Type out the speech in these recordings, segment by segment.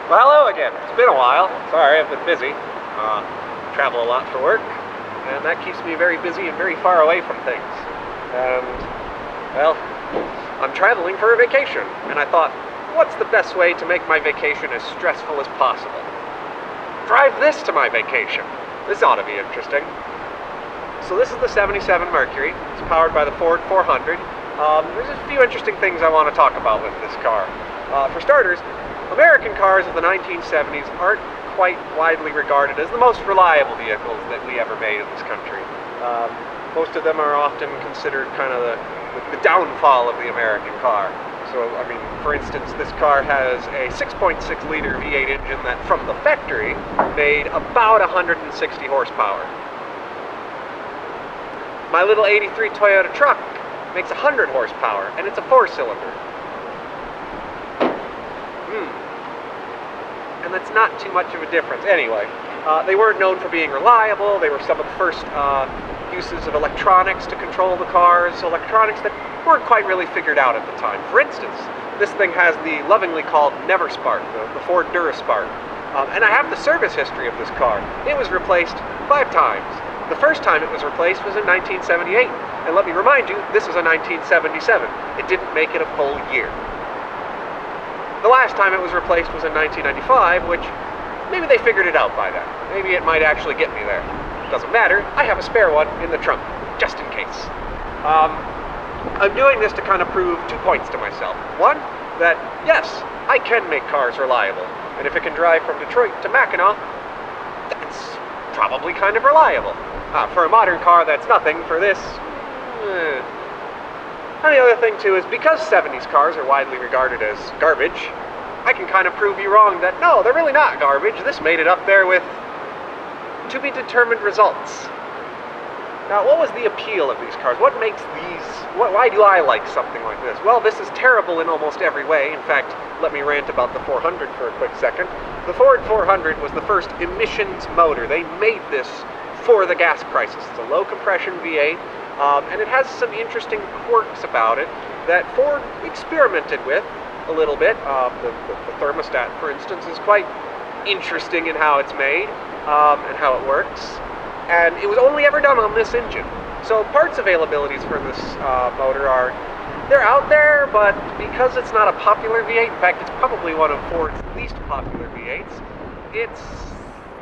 Well, hello again. It's been a while. Sorry, I've been busy. Travel a lot for work, and that keeps me very busy and very far away from things. And, well, I'm traveling for a vacation, and I thought, what's the best way to make my vacation as stressful as possible? Drive this to my vacation. This ought to be interesting. So this is the 77 Mercury. It's powered by the Ford 400. There's a few interesting things I want to talk about with this car. For starters, American cars of the 1970s aren't quite widely regarded as the most reliable vehicles that we ever made in this country. Most of them are often considered kind of the downfall of the American car. So, I mean, for instance, this car has a 6.6-liter V8 engine that, from the factory, made about 160 horsepower. My little 83 Toyota truck makes 100 horsepower, and it's a 4-cylinder. And that's not too much of a difference. Anyway, they weren't known for being reliable. They were some of the first uses of electronics to control the cars, electronics that weren't quite really figured out at the time. For instance, this thing has the lovingly called Never Spark, the Ford Duraspark. And I have the service history of this car. It was replaced 5 times. The first time it was replaced was in 1978. And let me remind you, this is a 1977. It didn't make it a full year. The last time it was replaced was in 1995, which maybe they figured it out by then. Maybe it might actually get me there. Doesn't matter, I have a spare one in the trunk, just in case. I'm doing this to kind of prove 2 points to myself. One, that yes, I can make cars reliable, and if it can drive from Detroit to Mackinac, that's probably kind of reliable. For a modern car, that's nothing. For this, And the other thing, too, is because 70s cars are widely regarded as garbage, I can kind of prove you wrong that, no, they're really not garbage. This made it up there with to-be-determined results. Now, what was the appeal of these cars? What makes these... Why do I like something like this? Well, this is terrible in almost every way. In fact, let me rant about the 400 for a quick second. The Ford 400 was the first emissions motor. They made this for the gas crisis. It's a low-compression V8. And it has some interesting quirks about it that Ford experimented with a little bit. The thermostat, for instance, is quite interesting in how it's made and how it works. And it was only ever done on this engine. So parts availabilities for this motor they're out there, but because it's not a popular V8, in fact, it's probably one of Ford's least popular V8s,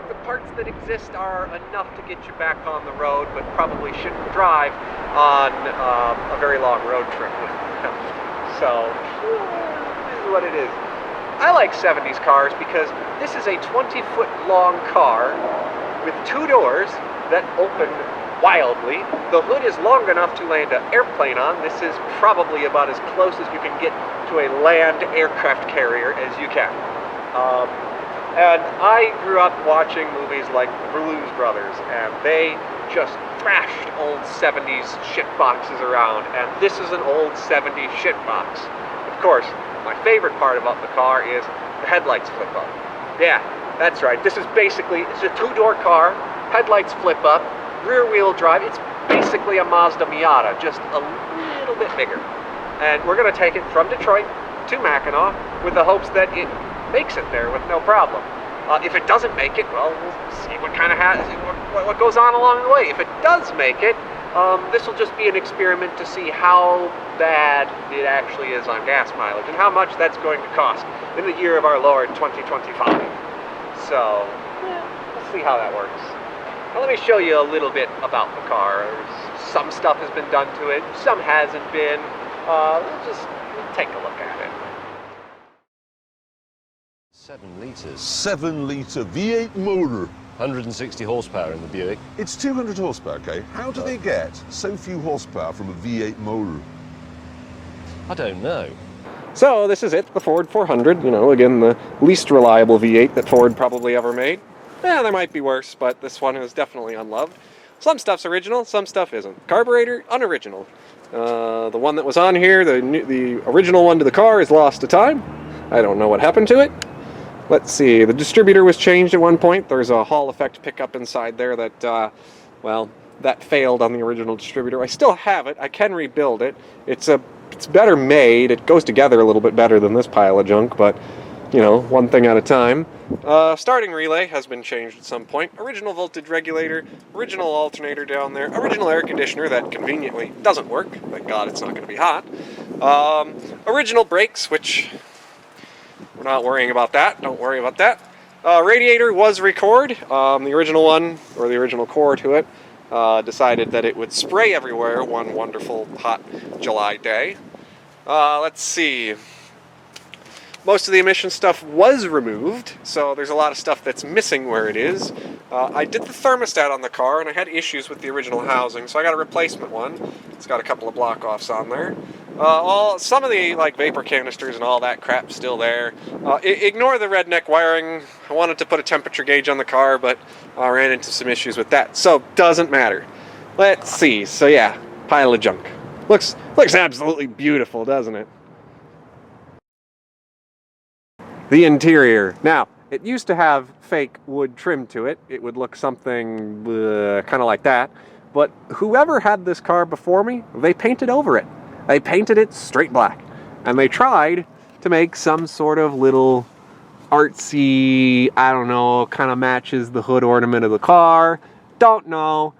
the parts that exist are enough to get you back on the road, but probably shouldn't drive on a very long road trip with them. So, this is what it is. I like 70s cars because this is a 20-foot long car with 2 doors that open wildly. The hood is long enough to land an airplane on. This is probably about as close as you can get to a land aircraft carrier as you can. And I grew up watching movies like Blues Brothers, and they just thrashed old 70s shitboxes around, and this is an old 70s shitbox. Of course, my favorite part about the car is the headlights flip up. Yeah, that's right. This is basically, it's a 2-door car, headlights flip up, rear-wheel drive. It's basically a Mazda Miata, just a little bit bigger. And we're going to take it from Detroit to Mackinac with the hopes that it makes it there with no problem. If it doesn't make it, well, we'll see what kind of what goes on along the way. If it does make it, this will just be an experiment to see how bad it actually is on gas mileage and how much that's going to cost in the year of our Lord 2025. So, we'll see how that works. Now let me show you a little bit about the car. Some stuff has been done to it, some hasn't been. We'll take a look at it. 7 litres. 7-litre V8 motor. 160 horsepower in the Buick. It's 200 horsepower, okay? How do they get so few horsepower from a V8 motor? I don't know. So this is it, the Ford 400. Again, the least reliable V8 that Ford probably ever made. Yeah, there might be worse, but this one is definitely unloved. Some stuff's original, some stuff isn't. Carburetor, unoriginal. The one that was on here, the original one to the car, is lost to time. I don't know what happened to it. Let's see, the distributor was changed at one point. There's a Hall effect pickup inside there that, that failed on the original distributor. I still have it. I can rebuild it. It's better made. It goes together a little bit better than this pile of junk, but one thing at a time. Starting relay has been changed at some point. Original voltage regulator, original alternator down there, original air conditioner that conveniently doesn't work. Thank God it's not going to be hot. Original brakes, which we're not worrying about that. Don't worry about that. Radiator was record. The original one, or the original core to it, decided that it would spray everywhere one wonderful hot July day. Let's see. Most of the emission stuff was removed, so there's a lot of stuff that's missing where it is. I did the thermostat on the car, and I had issues with the original housing, so I got a replacement one. It's got a couple of block-offs on there. Some of the vapor canisters and all that crap still there. Ignore the redneck wiring. I wanted to put a temperature gauge on the car, but I ran into some issues with that, so doesn't matter. Let's see. So yeah, pile of junk. Looks absolutely beautiful, doesn't it? The interior. Now, it used to have fake wood trim to it. It would look something kind of like that. But whoever had this car before me, they painted over it. They painted it straight black. And they tried to make some sort of little artsy, I don't know, kind of matches the hood ornament of the car. Don't know.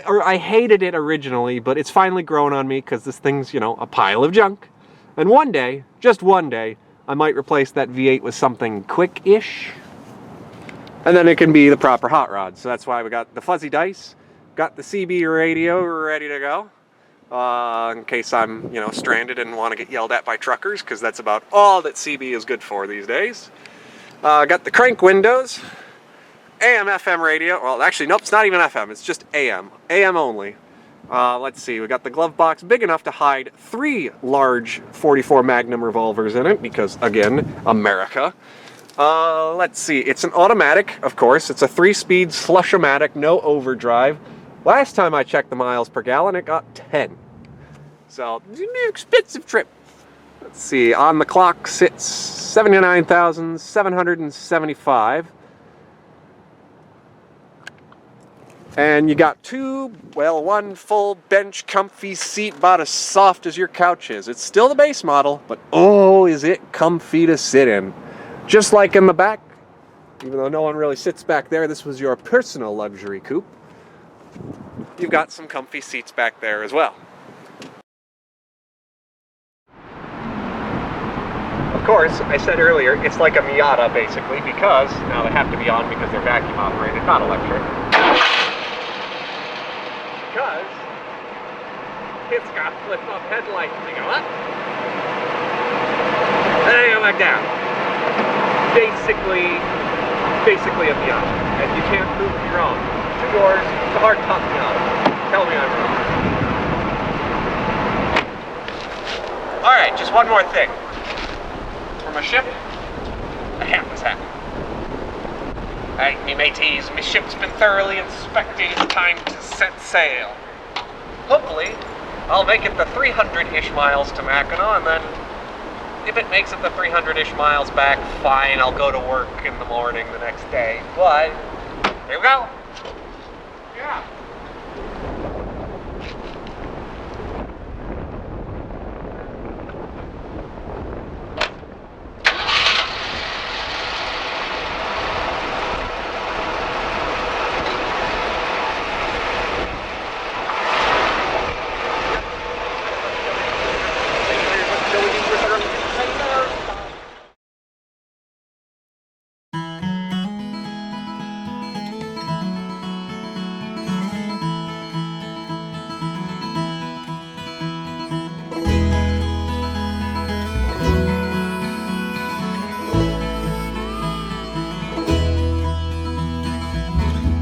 I hated it originally, but it's finally grown on me because this thing's, a pile of junk. And one day, just one day, I might replace that V8 with something quick-ish. And then it can be the proper hot rod. So that's why we got the fuzzy dice, got the CB radio ready to go. In case I'm, stranded and want to get yelled at by truckers, because that's about all that CB is good for these days. Got the crank windows, AM, FM radio. Well, actually, nope, it's not even FM. It's just AM. AM only. Let's see, we got the glove box big enough to hide 3 large 44 Magnum revolvers in it, because, again, America. Let's see, it's an automatic, of course. It's a 3-speed slush-o-matic, no overdrive. Last time I checked the miles per gallon, it got 10. So, it's an expensive trip. Let's see, on the clock sits 79,775. And you got one full bench comfy seat about as soft as your couch is. It's still the base model, but oh, is it comfy to sit in. Just like in the back, even though no one really sits back there, this was your personal luxury coupe. You've got some comfy seats back there as well. Of course, I said earlier, it's like a Miata basically, because now they have to be on because they're vacuum operated, not electric. Because it's got flip-up headlights. They go up, and they go back down. Basically a Miata, and you can't prove me wrong. 2 doors, it's a hard-top Miata. Tell me I'm wrong. All right, just one more thing. From a ship, a canvas hat. Alright, me mateys, my ship's been thoroughly inspected. It's time to set sail. Hopefully, I'll make it the 300-ish miles to Mackinac, and then if it makes it the 300-ish miles back, fine, I'll go to work in the morning the next day. But, here we go. Yeah.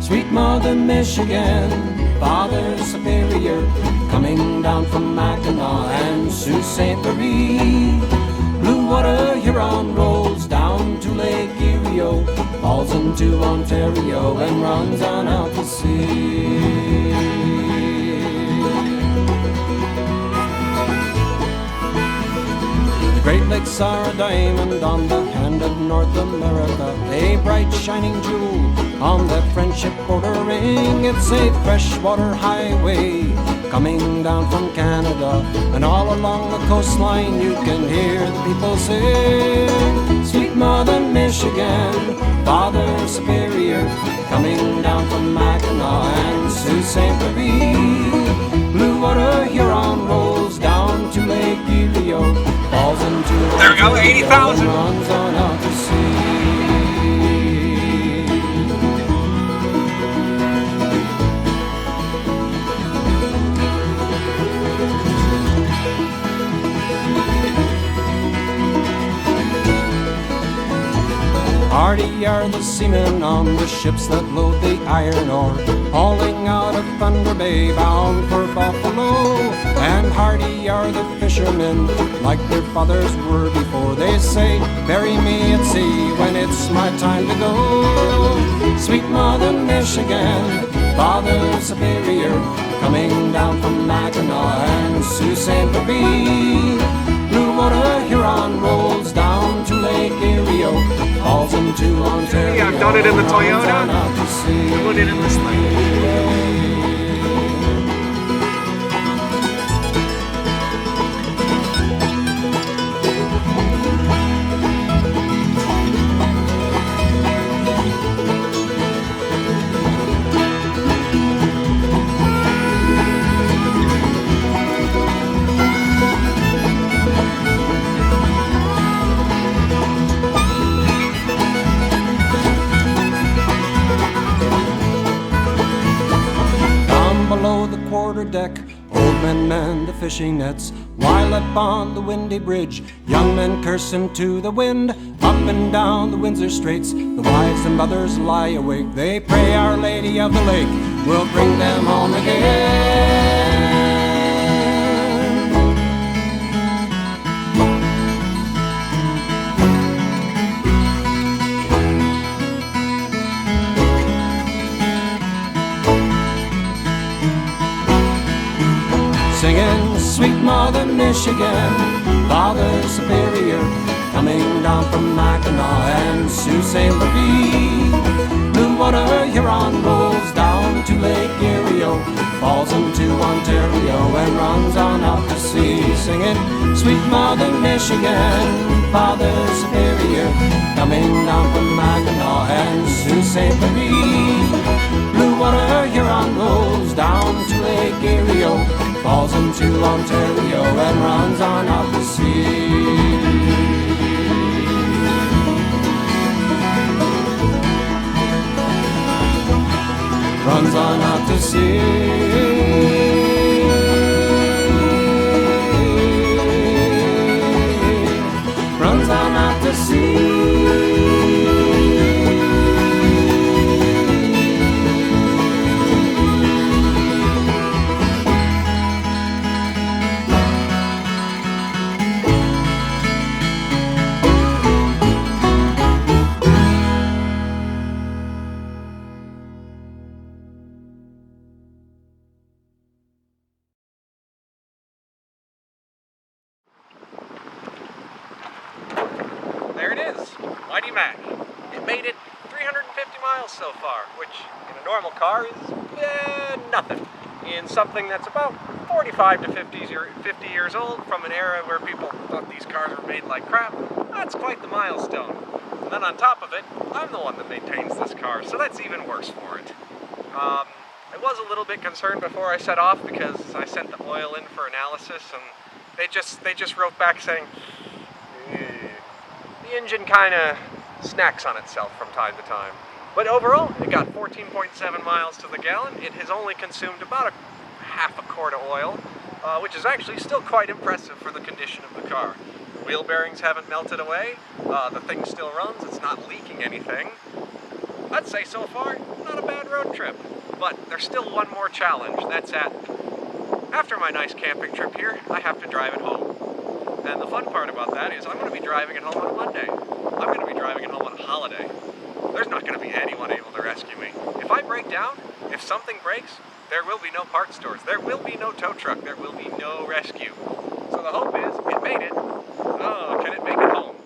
Sweet Mother Michigan, Father Superior, coming down from Mackinac and Sault Ste. Marie. Blue water Huron rolls down to Lake Erie, falls into Ontario and runs on out to sea. The Great Lakes are a diamond on the hand of North America, a bright shining jewel on the friendship border ring. It's a freshwater highway coming down from Canada, and all along the coastline you can hear the people sing. Sweet Mother Michigan, Father Superior, coming down from Mackinac and Sault Ste. Marie. Blue water Huron rolls down to Lake Erie, falls into There we go, 80,000. runs on out to sea. Hardy are the seamen on the ships that load the iron ore, hauling out of Thunder Bay, bound for Buffalo. And hardy are the fishermen, like their fathers were before. They say, bury me at sea when it's my time to go. Sweet Mother Michigan, Father Superior, coming down from Mackinac and Sault Ste. Marie. Blue water Huron rolls down to Lake Erie, falls into Ontario. Yeah, I've done it in the Toyota. I've Put it in this thing. Below the quarter deck, old men mend the fishing nets, while up on the windy bridge, young men curse into the wind. Up and down the Windsor Straits, the wives and mothers lie awake. They pray Our Lady of the Lake will bring them home again. Singing, Sweet Mother Michigan, Father Superior, coming down from Mackinac and Sault Ste. Marie. Blue water Huron rolls down to Lake Erie, falls into Ontario and runs on out to sea. Singing, Sweet Mother Michigan, Father Superior, coming down from Mackinac and Sault Ste. Marie. Blue water Huron rolls down to Lake Erie, falls into Ontario and runs on out to sea. Runs on out to sea. Runs on out to sea. There it is, Mighty Mac. It made it 350 miles so far, which in a normal car is nothing. In something that's about 45 to 50 years old, from an era where people thought these cars were made like crap, that's quite the milestone. And then on top of it, I'm the one that maintains this car, so that's even worse for it. I was a little bit concerned before I set off because I sent the oil in for analysis, and they just wrote back saying, the engine kind of snacks on itself from time to time. But overall, it got 14.7 miles to the gallon. It has only consumed about a half a quart of oil, which is actually still quite impressive for the condition of the car. The wheel bearings haven't melted away, the thing still runs, it's not leaking anything. I'd say so far, not a bad road trip. But there's still one more challenge, that's after my nice camping trip here, I have to drive it home. And the fun part about that is I'm going to be driving it home on Monday. I'm going to be driving it home on a holiday. There's not going to be anyone able to rescue me. If I break down, if something breaks, there will be no parts stores. There will be no tow truck. There will be no rescue. So the hope is, it made it. Oh, can it make it home?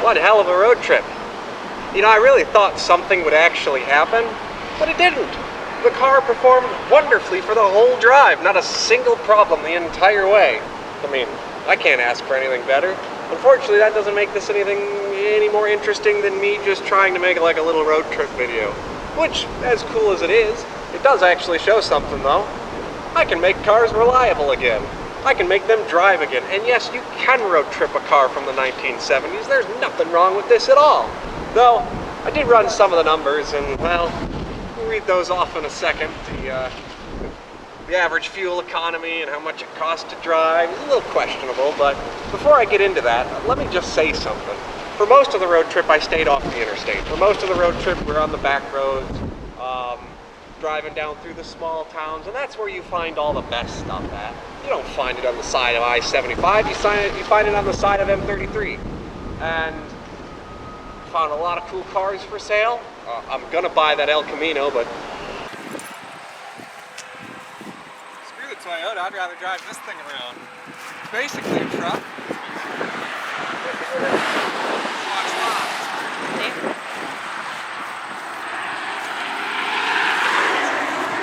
One hell of a road trip. You know, I really thought something would actually happen, but it didn't. The car performed wonderfully for the whole drive, not a single problem the entire way. I mean, I can't ask for anything better. Unfortunately, that doesn't make this anything any more interesting than me just trying to make like a little road trip video. Which, as cool as it is, it does actually show something though. I can make cars reliable again. I can make them drive again. And yes, you can road trip a car from the 1970s. There's nothing wrong with this at all. Though, I did run some of the numbers and, well, we'll read those off in a second. The average fuel economy and how much it costs to drive is a little questionable, but before I get into that, let me just say something. For most of the road trip, I stayed off the interstate. For most of the road trip, we're on the back roads, driving down through the small towns, and that's where you find all the best stuff at. You don't find it on the side of I-75, you find it on the side of M33. And found a lot of cool cars for sale. I'm gonna buy that El Camino, but screw the Toyota, I'd rather drive this thing around. Basically a truck.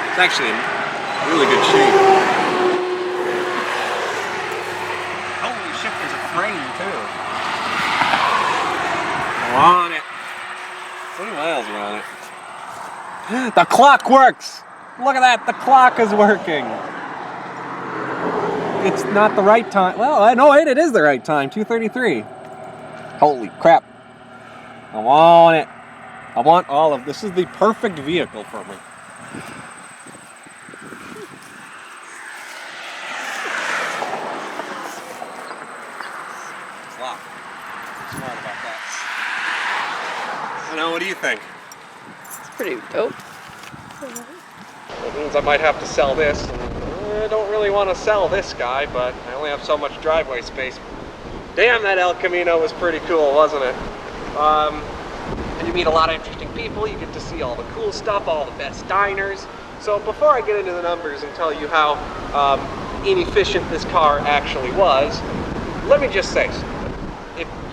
It's actually in really good shape. Holy shit, there's a frame too. On it. 20 miles are on it. The clock works! Look at that, the clock is working. It's not the right time. Well, no, wait, it is the right time, 2:33. Holy crap. I want it. I want all of this. Is the perfect vehicle for me. It's locked. I'm smart about that. I know, what do you think? It's pretty dope. That means I might have to sell this. I don't really want to sell this guy, but I only have so much driveway space. Damn, that El Camino was pretty cool, wasn't it? And you meet a lot of interesting people, you get to see all the cool stuff, all the best diners. So before I get into the numbers and tell you how inefficient this car actually was, let me just say something.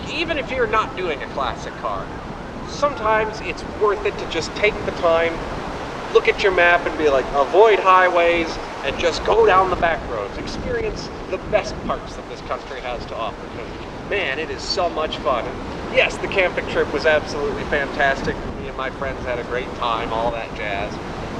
Even if you're not doing a classic car, sometimes it's worth it to just take the time, look at your map and be like, avoid highways and just go down the back roads. Experience the best parts that this country has to offer. Because, man, it is so much fun. And yes, the camping trip was absolutely fantastic. Me and my friends had a great time, all that jazz.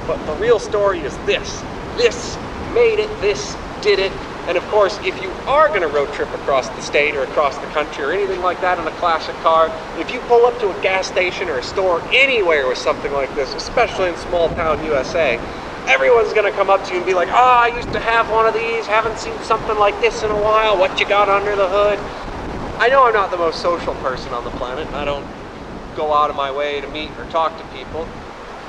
But the real story is this. This made it, this did it. And of course, if you are going to road trip across the state or across the country or anything like that in a classic car, if you pull up to a gas station or a store anywhere with something like this, especially in small town USA, everyone's going to come up to you and be like, oh, I used to have one of these, haven't seen something like this in a while, what you got under the hood? I know I'm not the most social person on the planet, and I don't go out of my way to meet or talk to people.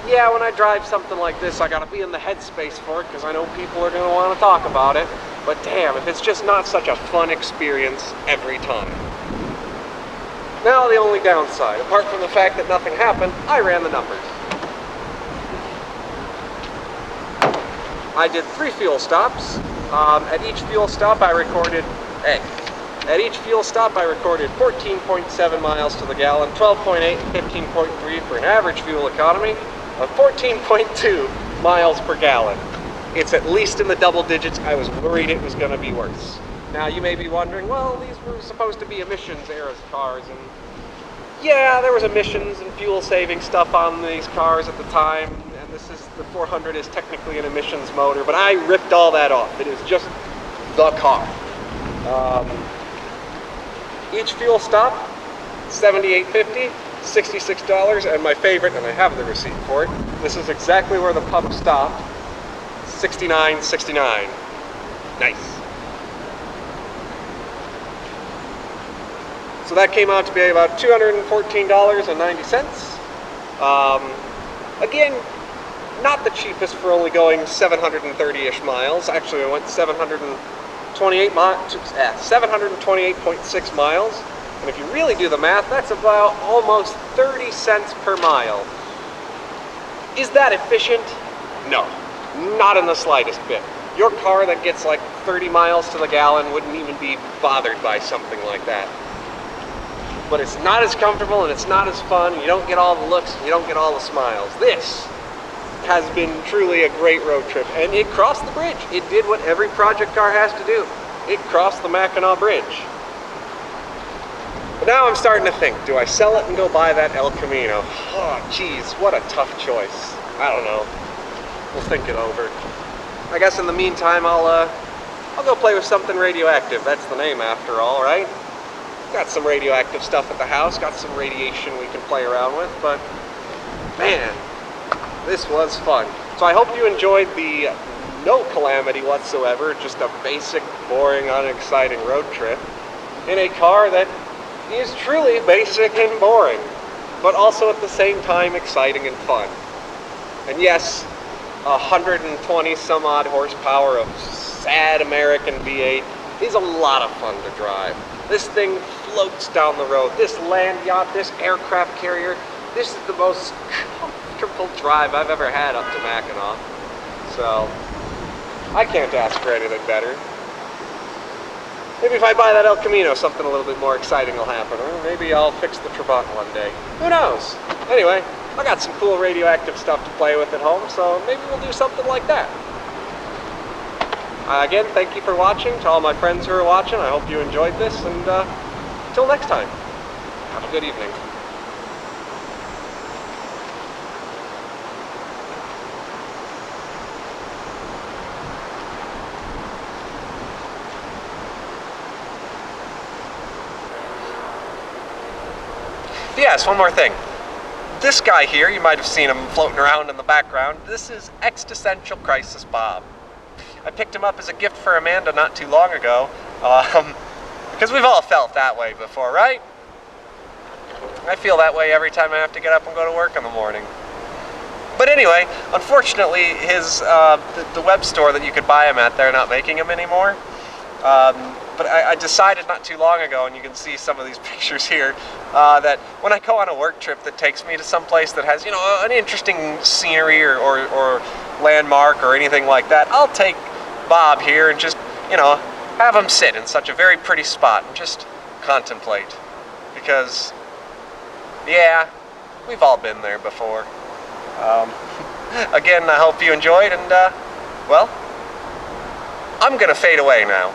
Yeah, when I drive something like this, I gotta be in the headspace for it, because I know people are gonna want to talk about it. But damn, if it's just not such a fun experience every time. Now the only downside, apart from the fact that nothing happened, I ran the numbers. I did 3 fuel stops. At each fuel stop I recorded, At each fuel stop I recorded 14.7 miles to the gallon, 12.8 and 15.3 for an average fuel economy of 14.2 miles per gallon. It's at least in the double digits. I was worried it was going to be worse. Now you may be wondering, well, these were supposed to be emissions era cars, and yeah, there was emissions and fuel saving stuff on these cars at the time, and the 400 is technically an emissions motor, but I ripped all that off. It is just the car. Each fuel stop, $78.50, $66, and my favorite, and I have the receipt for it, this is exactly where the pump stopped, $69.69. Nice. So that came out to be about $214.90. Again, not the cheapest for only going 730-ish miles. Actually, I went 728.6 miles. And if you really do the math, that's about almost 30 cents per mile. Is that efficient? No, not in the slightest bit. Your car that gets like 30 miles to the gallon wouldn't even be bothered by something like that. but it's not as comfortable and it's not as fun. You don't get all the looks and you don't get all the smiles. This has been truly a great road trip, and it crossed the bridge. It did what every project car has to do. It crossed the Mackinac Bridge. But now I'm starting to think, do I sell it and go buy that El Camino? Oh, geez, what a tough choice. I don't know. We'll think it over. I guess in the meantime, I'll go play with something radioactive. That's the name after all, right? Got some radioactive stuff at the house, got some radiation we can play around with, but man, this was fun. So I hope you enjoyed the no calamity whatsoever, just a basic, boring, unexciting road trip in a car that is truly basic and boring, but also at the same time exciting and fun. And yes, 120 some odd horsepower of sad American V8 is a lot of fun to drive. This thing floats down the road. This land yacht, this aircraft carrier, this is the most comfortable drive I've ever had up to Mackinac. So, I can't ask for anything better. Maybe if I buy that El Camino, something a little bit more exciting will happen. Or maybe I'll fix the Trabant one day. Who knows? Anyway, I got some cool radioactive stuff to play with at home, so maybe we'll do something like that. Again, thank you for watching. To all my friends who are watching, I hope you enjoyed this, and until next time, have a good evening. Yes, one more thing. This guy here, you might have seen him floating around in the background. This is Existential Crisis Bob. I picked him up as a gift for Amanda not too long ago, because we've all felt that way before, right? I feel that way every time I have to get up and go to work in the morning. But anyway, unfortunately, his the web store that you could buy him at, they're not making him anymore. But I decided not too long ago, and you can see some of these pictures here, that when I go on a work trip that takes me to some place that has, you know, an interesting scenery or landmark or anything like that, I'll take Bob here and just, you know, have him sit in such a very pretty spot and just contemplate. Because, yeah, we've all been there before. Again, I hope you enjoyed, and, well, I'm gonna fade away now.